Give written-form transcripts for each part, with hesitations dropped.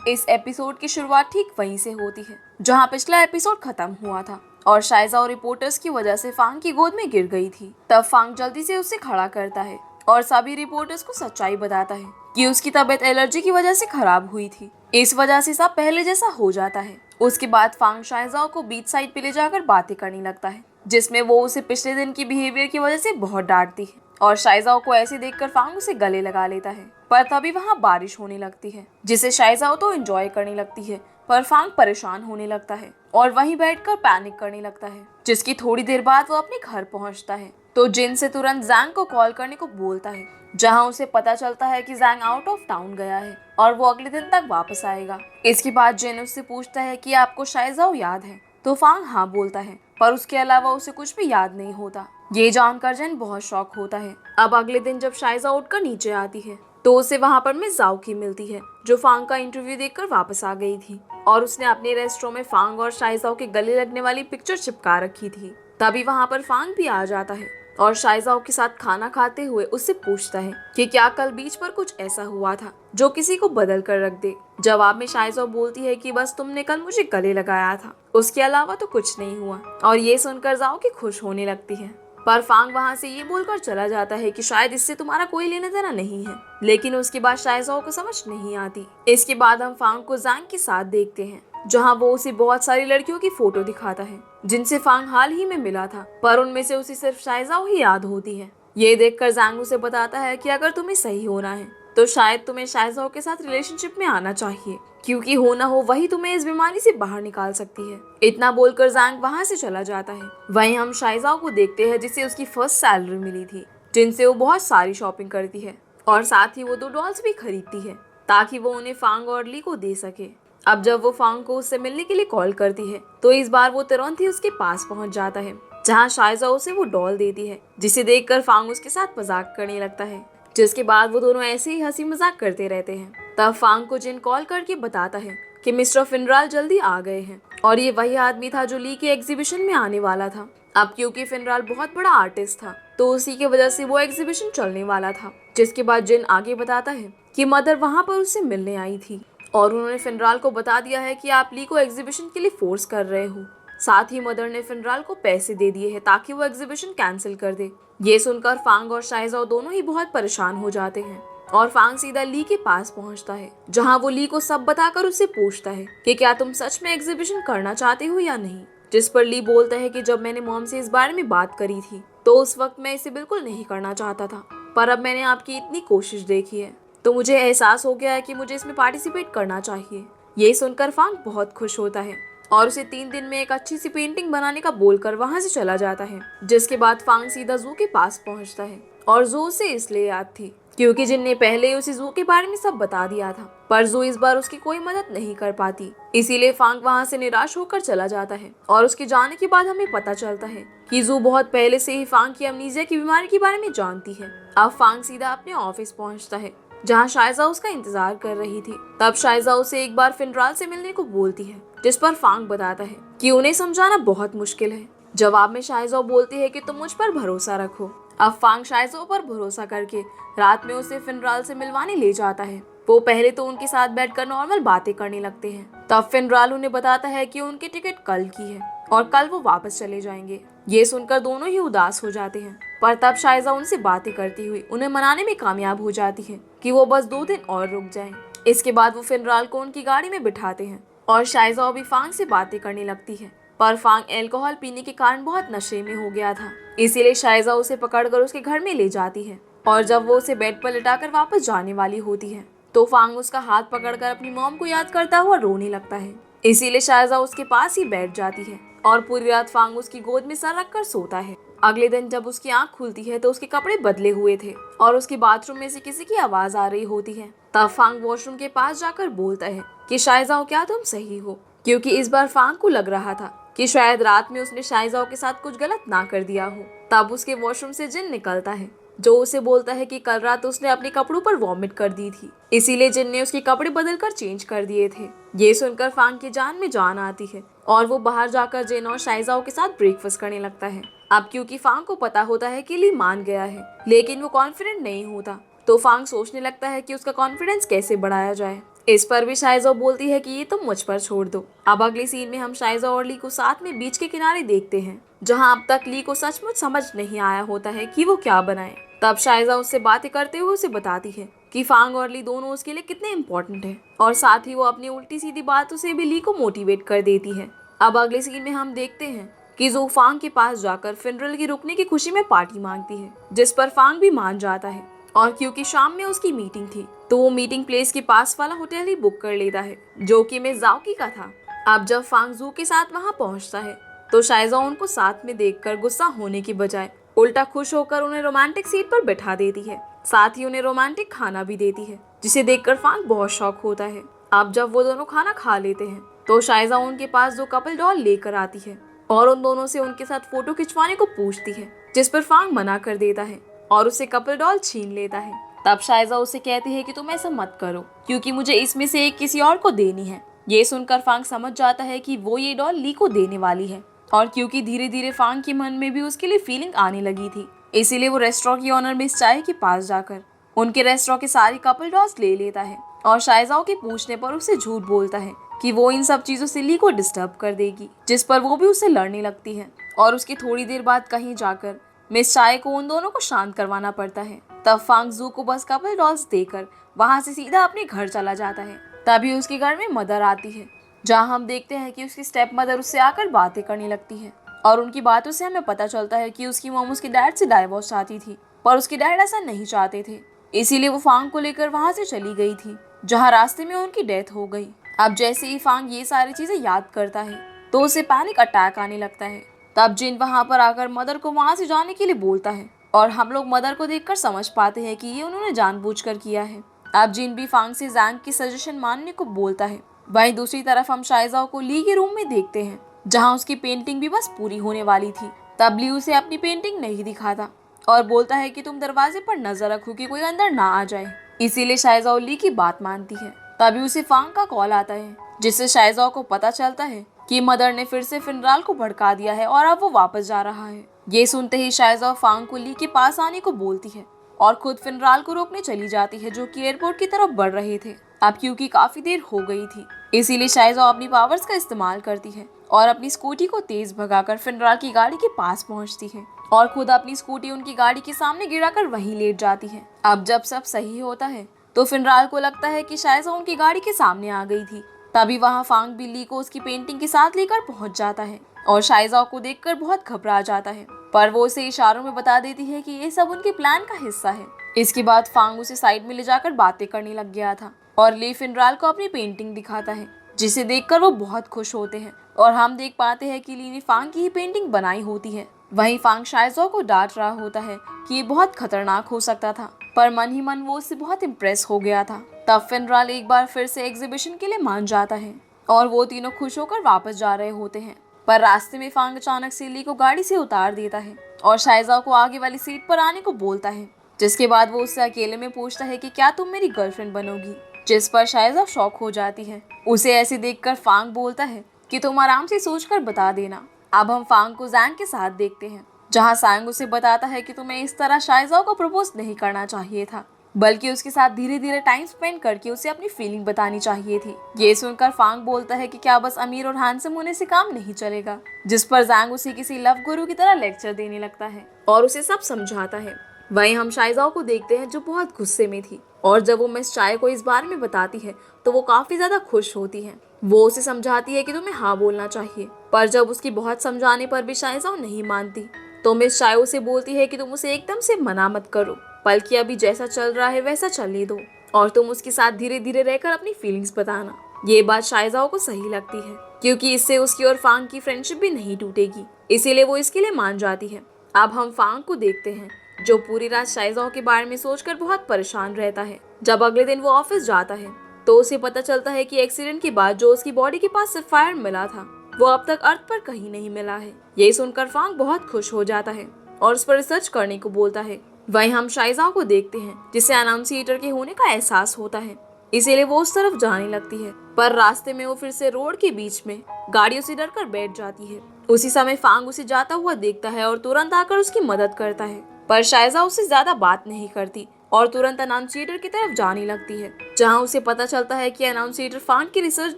इस एपिसोड की शुरुआत ठीक वहीं से होती है जहां पिछला एपिसोड खत्म हुआ था और शाइजा और रिपोर्टर्स की वजह से फांग की गोद में गिर गई थी। तब फांग जल्दी से उसे खड़ा करता है और सभी रिपोर्टर्स को सच्चाई बताता है कि उसकी तबीयत एलर्जी की वजह से खराब हुई थी। इस वजह से सब पहले जैसा हो जाता है। उसके बाद फांग शाइजाओ को बीच साइड पे ले जाकर बातें करने लगता है, जिसमें वो उसे पिछले दिन की बिहेवियर की वजह से बहुत डांटती है और शाइजाओ को ऐसे देखकर फांग उसे गले लगा लेता है। पर तभी वहाँ बारिश होने लगती है, जिसे शाइजाओ तो एंजॉय करने लगती है, पर फांग परेशान होने लगता है और वहीं बैठकर पैनिक करने लगता है। जिसकी थोड़ी देर बाद वो अपने घर पहुंचता है तो जिन से तुरंत जैंग को कॉल करने को बोलता है, जहां उसे पता चलता है कि जैंग आउट ऑफ टाउन गया है और वो अगले दिन तक वापस आएगा। इसके बाद जिन उससे पूछता है कि आपको शाइजाओ याद है, तो फांग हाँ बोलता है, पर उसके अलावा उसे कुछ भी याद नहीं होता। ये जानकर जिन बहुत शॉक होता है। अब अगले दिन जब शाइजा उठकर नीचे आती है तो उसे वहाँ पर मिस जाओकी मिलती है, जो फांग का इंटरव्यू देखकर वापस आ गई थी और उसने अपने रेस्टोरेंट में फांग और शाइजाओ के गले लगने वाली पिक्चर चिपका रखी थी। तभी वहाँ पर फांग भी आ जाता है और शाइजाओ के साथ खाना खाते हुए उससे पूछता है कि क्या कल बीच पर कुछ ऐसा हुआ था जो किसी को बदल कर रख दे। जवाब में शाइजाओ बोलती है कि बस तुमने कल मुझे गले लगाया था, उसके अलावा तो कुछ नहीं हुआ। और ये सुनकर जाओ कि खुश होने लगती है, पर फांग वहाँ से ये बोलकर चला जाता है कि शायद इससे तुम्हारा कोई लेना देना नहीं है। लेकिन उसके बाद शाइजाओ को समझ नहीं आती। इसके बाद हम फांग को जैंग के साथ देखते हैं, जहाँ वो उसे बहुत सारी लड़कियों की फोटो दिखाता है जिनसे फांग हाल ही में मिला था, पर उनमें से उसे सिर्फ शाइजाओ ही याद होती है। ये देखकर जैंग उसे बताता है कि अगर तुम्हें सही होना है तो शायद तुम्हें शाइजाओ के साथ रिलेशनशिप में आना चाहिए, क्योंकि हो ना हो वही तुम्हें इस बीमारी से बाहर निकाल सकती है। इतना बोलकर जैंग वहाँ से चला जाता है। वहीं हम शाइजाओ को देखते हैं जिसे उसकी फर्स्ट सैलरी मिली थी, जिनसे वो बहुत सारी शॉपिंग करती है और साथ ही वो 2 डॉल्स भी खरीदती है ताकि वो उन्हें फांग और ली को दे सके। अब जब वो फांग को उससे मिलने के लिए कॉल करती है तो इस बार वो तुरंत ही उसके पास पहुंच जाता है, जहाँ शाइजाओ उसे वो डॉल देती है, जिसे देखकर फांग उसके साथ मजाक करने लगता है। जिसके बाद वो दोनों ऐसे ही हंसी मजाक करते रहते हैं। तब फांग को जिन कॉल करके बताता है कि मिस्टर फिनराल जल्दी आ गए हैं और ये वही आदमी था जो ली के एग्जीबिशन में आने वाला था। अब क्योंकि फिनराल बहुत बड़ा आर्टिस्ट था तो उसी की वजह से वो एग्जीबिशन चलने वाला था। जिसके बाद जिन आगे बताता है कि मदर वहाँ पर उससे मिलने आई थी और उन्होंने फिनराल को बता दिया है कि आप ली को एग्जीबिशन के लिए फोर्स कर रहे हो। साथ ही मदर ने फिनराल को पैसे दे दिए हैं ताकि वो एग्जीबिशन कैंसिल कर दे। ये सुनकर फांग और शाइजाओ दोनों ही बहुत परेशान हो जाते हैं और फांग सीधा ली के पास पहुंचता है, जहां वो ली को सब बताकर उससे पूछता है कि क्या तुम सच में एग्जीबिशन करना चाहते हो या नहीं। जिस पर ली बोलता है कि जब मैंने मॉम से इस बारे में बात करी थी तो उस वक्त मैं इसे बिल्कुल नहीं करना चाहता था, पर अब मैंने आपकी इतनी कोशिश देखी है तो मुझे एहसास हो गया है कि मुझे इसमें पार्टिसिपेट करना चाहिए। ये सुनकर फांग बहुत खुश होता है और उसे 3 दिन में एक अच्छी सी पेंटिंग बनाने का बोलकर वहां से चला जाता है। जिसके बाद फांग सीधा जू के पास पहुंचता है और जू उसे इसलिए याद थी क्योंकि जिन ने पहले उसे जू के बारे में सब बता दिया था, पर जू इस बार उसकी कोई मदद नहीं कर पाती। इसीलिए फांग वहां से निराश होकर चला जाता है और उसके जाने के बाद हमें पता चलता है कि जू बहुत पहले से ही फांग की अमनीसिया की बीमारी के बारे में जानती है। अब फांग सीधा अपने ऑफिस पहुंचता है, जहाँ शाइजा उसका इंतजार कर रही थी। तब शाइजा उसे एक बार फिनराल से मिलने को बोलती है, जिस पर फांग बताता है कि उन्हें समझाना बहुत मुश्किल है। जवाब में शाइजा बोलती है कि तुम मुझ पर भरोसा रखो। अब फांग शाइजा पर भरोसा करके रात में उसे फिनराल से मिलवाने ले जाता है। वो पहले तो उनके साथ बैठकर नॉर्मल बातें करने लगते हैं। तब फिनराल उन्हें बताता है कि उनकी टिकट कल की है और कल वो वापस चले जाएंगे। ये सुनकर दोनों ही उदास हो जाते हैं, पर तब शाइजा उनसे बातें करती हुई उन्हें मनाने में कामयाब हो जाती है कि वो बस 2 दिन और रुक जाएं। इसके बाद वो फिनराल को उनकी गाड़ी में बिठाते हैं और शाइजा भी फांग से बातें करने लगती है, पर फांग अल्कोहल पीने के कारण बहुत नशे में हो गया था। इसीलिए शाइजा उसे पकड़कर उसके घर में ले जाती है और जब वो उसे बेड पर लिटाकर वापस जाने वाली होती है तो फांग उसका हाथ पकड़कर अपनी मॉम को याद करता हुआ रोने लगता है। इसीलिए शाइजा उसके पास ही बैठ जाती है और पूरी रात फांग उसकी गोद में सर रखकर सोता है। अगले दिन जब उसकी आंख खुलती है तो उसके कपड़े बदले हुए थे और उसके बाथरूम में से किसी की आवाज आ रही होती है। तब फांग वॉशरूम के पास जाकर बोलता है कि शाइजाओ क्या तुम सही हो, क्योंकि इस बार फांग को लग रहा था कि शायद रात में उसने शाइजाओ के साथ कुछ गलत ना कर दिया हो। तब उसके वॉशरूम से जिन निकलता है, जो उसे बोलता है कि कल रात उसने अपने कपड़ों पर वॉमिट कर दी थी, इसीलिए जिन ने उसके कपड़े बदलकर चेंज कर दिए थे। ये सुनकर फांग की जान में जान आती है और वो बाहर जाकर जिन और शाइजाओ के साथ ब्रेकफास्ट करने लगता है। अब क्योंकि फांग को पता होता है कि ली मान गया है, लेकिन वो कॉन्फिडेंट नहीं होता, तो फांग सोचने लगता है कि उसका कॉन्फिडेंस कैसे बढ़ाया जाए। इस पर भी शाइजा बोलती है कि ये तुम मुझ पर छोड़ दो। अब अगले सीन में हम शाइजा और ली को साथ में बीच के किनारे देखते हैं, जहां अब तक ली को सचमुच समझ नहीं आया होता है कि वो क्या बनाए। तब शाइजा उससे बातें करते हुए उसे बताती है कि फांग और ली दोनों उसके लिए कितने इम्पोर्टेंट हैं, और साथ ही वो अपनी उल्टी सीधी बातों से भी ली को मोटिवेट कर देती है। अब अगले सीन में हम देखते हैं कि जो फांग के पास जाकर फिनरल की रुकने की खुशी में पार्टी मांगती है, जिस पर फांग भी मान जाता है। और क्योंकि शाम में उसकी मीटिंग थी, तो वो मीटिंग प्लेस के पास वाला होटल ही बुक कर लेता है, जो कि मिस जाओकी का था। अब जब फांग जू के साथ वहां पहुंचता है, तो शाइजा उनको साथ में देखकर गुस्सा होने की बजाय उल्टा खुश होकर उन्हें रोमांटिक सीट पर बैठा देती है। साथ ही उन्हें रोमांटिक खाना भी देती है, जिसे देखकर फांग बहुत शॉक होता है। अब जब वो दोनों खाना खा लेते हैं, तो शाइजा उनके पास दो कपल डॉल लेकर आती है और उन दोनों से उनके साथ फोटो खिंचवाने को पूछती है, जिस पर फांग मना कर देता है और उसे कपल डॉल छीन लेता है। तब शाइजा उसे कहती है कि तुम ऐसा मत करो, क्योंकि मुझे इसमें से एक किसी और को देनी है। ये सुनकर फांग समझ जाता है कि वो ये डॉल ली को देने वाली है, और क्योंकि धीरे धीरे फांग के मन में भी उसके लिए फीलिंग आने लगी थी, इसीलिए वो रेस्टोरेंट की ऑनर मिस चाय के पास जाकर उनके रेस्टोरेंट की सारी कपल डॉल्स ले लेता है, और शाइजा के पूछने पर उसे झूठ बोलता है कि वो इन सब चीजों से ली को डिस्टर्ब कर देगी, जिस पर वो भी उससे लड़ने लगती है। और उसकी थोड़ी देर बाद कहीं जाकर मिस चाय को उन दोनों को शांत करवाना पड़ता है। तब फांग जू को बस कपल डॉल्स देकर वहां से सीधा अपने घर चला जाता है। तभी उसके घर में मदर आती है, जहां हम देखते हैं कि उसकी स्टेप मदर उससे आकर बातें करने लगती है, और उनकी बातों से हमें पता चलता है कि उसकी मॉम उसके डैड से डाइवोर्स चाहती थी, पर उसके डैड ऐसा नहीं चाहते थे, इसीलिए वो फांग को लेकर वहां से चली गई थी, जहाँ रास्ते में उनकी डेथ हो गई। अब जैसे ही फांग ये सारी चीजें याद करता है, तो उसे पैनिक अटैक आने लगता है। तब जिन वहां पर आकर मदर को वहां से जाने के लिए बोलता है, और हम लोग मदर को देखकर समझ पाते हैं कि ये उन्होंने जानबूझकर किया है। अब जिन भी फांग से जैंग की सजेशन मानने को बोलता है। वहीं दूसरी तरफ हम शाइजा को ली के रूम में देखते हैं, जहां उसकी पेंटिंग भी बस पूरी होने वाली थी। तब ली उसे अपनी पेंटिंग नहीं दिखाता और बोलता है कि तुम दरवाजे पर नजर रखो कि कोई अंदर ना आ जाए। इसीलिए शाइजा ली की बात मानती है। तभी उसे फांग का कॉल आता है, जिससे शाइजा को पता चलता है कि मदर ने फिर से फिनराल को भड़का दिया है और अब वो वापस जा रहा है। ये सुनते ही शाइजा फांग को ली के पास आने को बोलती है और खुद फिनराल को रोकने चली जाती है, जो कि एयरपोर्ट की तरफ बढ़ रहे थे। अब क्योंकि काफी देर हो गई थी, इसीलिए शाइजा अपनी पावर्स का इस्तेमाल करती है और अपनी स्कूटी को तेज भगाकर फिनराल की गाड़ी के पास पहुंचती है, और खुद अपनी स्कूटी उनकी गाड़ी के सामने गिराकर वहीं लेट जाती है। अब जब सब सही होता है, तो फिनराल को लगता है कि शाइजा उनकी गाड़ी के सामने आ गई थी। तभी वहाँ फांग भी ली को उसकी पेंटिंग के साथ लेकर पहुंच जाता है और शाइजा को देखकर बहुत घबरा जाता है, पर वो उसे इशारों में बता देती है कि ये सब उनके प्लान का हिस्सा है। इसके बाद फांग उसे साइड में ले जाकर बातें करने लग गया था और ली फिनराल को अपनी पेंटिंग दिखाता है, जिसे देखकर वो बहुत खुश होते हैं, और हम देख पाते हैं कि ली ने फांग की ही पेंटिंग बनाई होती है। वहीं फांग शाइजा को डांट रहा होता है कि ये बहुत खतरनाक हो सकता था, पर मन ही मन वो उससे बहुत इम्प्रेस हो गया था। तब फिनराल एक बार फिर से एग्जीबिशन के लिए मान जाता है और वो तीनों खुश होकर वापस जा रहे होते हैं, पर रास्ते में फांग अचानक से ली को गाड़ी से उतार देता है और शाइजा को आगे वाली सीट पर आने को बोलता है, जिसके बाद वो उससे अकेले में पूछता है कि क्या तुम मेरी गर्लफ्रेंड बनोगी, जिस पर शाइजा शॉक हो जाती है। उसे ऐसे देखकर फांग बोलता है कि तुम आराम से सोचकर बता देना। अब हम फांग को जैंग के साथ देखते हैं, जहाँ सांग उसे बताता है कि तुम्हें इस तरह शाइजा को प्रपोज नहीं करना चाहिए था, बल्कि उसके साथ धीरे धीरे टाइम स्पेंड करके उसे अपनी फीलिंग बतानी चाहिए थी। ये सुनकर फांग बोलता है कि क्या बस अमीर और हैंडसम होने से काम नहीं चलेगा, जिस पर जैंग उसे किसी लव गुरु की तरह लेक्चर देने लगता है और उसे सब समझाता है। वहीं हम शाइजा को देखते हैं, जो बहुत गुस्से में थी, और जब वो मिस चाय को इस बारे में बताती है, तो वो काफी ज्यादा खुश होती है। वो उसे समझाती है कि तुम्हें हाँ बोलना चाहिए, पर जब उसकी बहुत समझाने पर भी शाइजा नहीं मानती, तो मिस चाय उसे बोलती है कि तुम उसे एकदम से मना मत करो, बल्कि अभी जैसा चल रहा है वैसा चलने दो, और तुम उसके साथ धीरे धीरे रहकर अपनी फीलिंग्स बताना। ये बात शाइजा को सही लगती है, क्योंकि इससे उसकी और फांग की फ्रेंडशिप भी नहीं टूटेगी, इसीलिए वो इसके लिए मान जाती है। अब हम फांग को देखते हैं, जो पूरी रात शाइजा के बारे में सोचकर बहुत परेशान रहता है। जब अगले दिन वो ऑफिस जाता है, तो उसे पता चलता है कि एक्सीडेंट के बाद जो उसकी बॉडी के पास सफायर मिला था, वो अब तक अर्थ पर कहीं नहीं मिला है। ये सुनकर फांग बहुत खुश हो जाता है और उस पर रिसर्च करने को बोलता है। वहीं हम शाइजा को देखते हैं, जिसे अनाउंसिएटर के होने का एहसास होता है, इसीलिए वो उस तरफ जाने लगती है, पर रास्ते में वो फिर से रोड के बीच में गाड़ियों से डरकर बैठ जाती है। उसी समय फांग उसे जाता हुआ देखता है और तुरंत आकर उसकी मदद करता है, पर शाइजा उससे ज्यादा बात नहीं करती और तुरंत अनाउंसिएटर की तरफ जाने लगती है। जहाँ उसे पता चलता है कि अनाउंसिएटर फांग के रिसर्च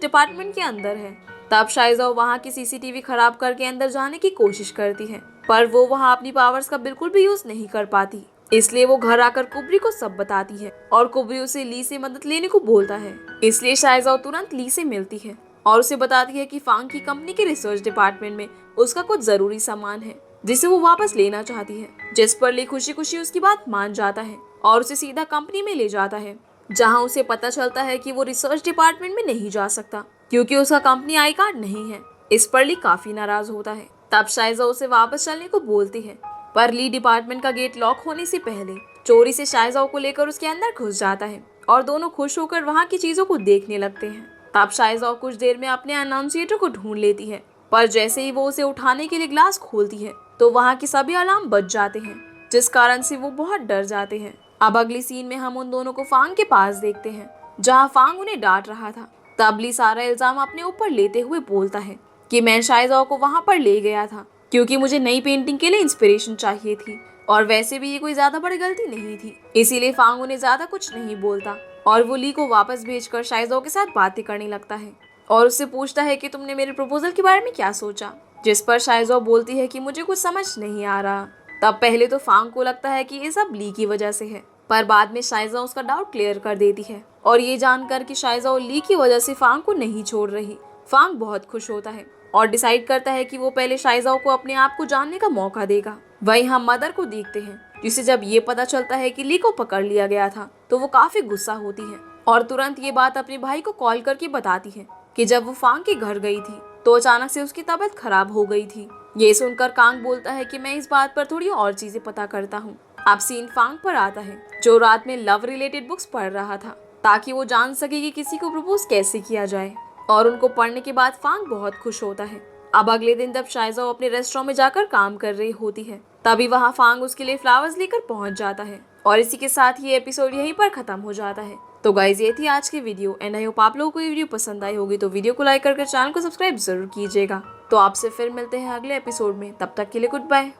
डिपार्टमेंट के अंदर है। तब शाइजाओ वहाँ की सीसीटीवी खराब करके अंदर जाने की कोशिश करती है, पर वो वहाँ अपनी पावर्स का बिल्कुल भी यूज नहीं कर पाती। इसलिए वो घर आकर कुबरी को सब बताती है और कुबरी उसे ली से मदद लेने को बोलता है। इसलिए शाइजाओ तुरंत ली से मिलती है और उसे बताती है कि फांग की कंपनी के रिसर्च डिपार्टमेंट में उसका कुछ जरूरी सामान है जिसे वो वापस लेना चाहती है। जिस पर ली खुशी खुशी उसकी बात मान जाता है और उसे सीधा कंपनी में ले जाता है, जहाँ उसे पता चलता है कि वो रिसर्च डिपार्टमेंट में नहीं जा सकता क्योंकि उसका कंपनी आई कार्ड नहीं है। इस पर ली काफी नाराज होता है। तब शाइजाओ उसे वापस चलने को बोलती है, पर ली डिपार्टमेंट का गेट लॉक होने से पहले चोरी से शाइजाओ को लेकर उसके अंदर घुस जाता है और दोनों खुश होकर वहाँ की चीजों को देखने लगते हैं। तब शाइजाओ कुछ देर में अपने अनाउंसिएटर को ढूंढ लेती है, पर जैसे ही वो उसे उठाने के लिए ग्लास खोलती है तो वहाँ के सभी अलार्म बज जाते हैं, जिस कारण से वो बहुत डर जाते हैं। अब अगली सीन में हम उन दोनों को फांग के पास देखते हैं, जहाँ फांग उन्हें डांट रहा था। तब ली सारा इल्जाम अपने ऊपर लेते हुए बोलता है कि मैं शाइजाओ को वहाँ पर ले गया था क्योंकि मुझे नई पेंटिंग के लिए इंस्पिरेशन चाहिए थी, और वैसे भी ये कोई ज्यादा बड़ी गलती नहीं थी। इसीलिए फांग उन्हें ज्यादा कुछ नहीं बोलता और वो ली को वापस भेजकर शाइजाओ के साथ बातें करने लगता है और उससे पूछता है कि तुमने मेरे प्रपोजल के बारे में क्या सोचा। जिस पर शाइजाओ बोलती है कि मुझे कुछ समझ नहीं आ रहा। तब पहले तो फांग को लगता है कि ये सब ली की वजह से है, पर बाद में शाइजाओ उसका डाउट क्लियर कर देती है और ये जानकर कि शाइजाओ ली की वजह से फांग को नहीं छोड़ रही, फांग बहुत खुश होता है और डिसाइड करता है कि वो पहले शाइजाओ को अपने आप को जानने का मौका देगा। वहीं हम मदर को देखते हैं, जिसे जब ये पता चलता है कि ली को पकड़ लिया गया था तो वो काफी गुस्सा होती है और तुरंत ये बात अपने भाई को कॉल करके बताती है कि जब वो फांग के घर गई थी तो अचानक से उसकी तबीयत खराब हो गई थी। ये सुनकर कांग बोलता है कि मैं इस बात पर थोड़ी और चीजें पता करता हूँ। अब सीन फांग पर आता है, जो रात में लव रिलेटेड बुक्स पढ़ रहा था ताकि वो जान सके कि किसी को प्रपोज कैसे किया जाए, और उनको पढ़ने के बाद फांग बहुत खुश होता है। अब अगले दिन जब शाइजाओ अपने रेस्टोरेंट में जाकर काम कर रही होती है, तभी वहाँ फांग उसके लिए फ्लावर्स लेकर पहुंच जाता है और इसी के साथ ये एपिसोड यहीं पर खत्म हो जाता है। तो गाइज ये थी आज की वीडियो एंड आई होप आप लोगों को ये वीडियो पसंद आई होगी, तो वीडियो को लाइक करके चैनल को सब्सक्राइब जरूर कीजिएगा। तो आपसे फिर मिलते हैं अगले एपिसोड में, तब तक के लिए गुड बाय।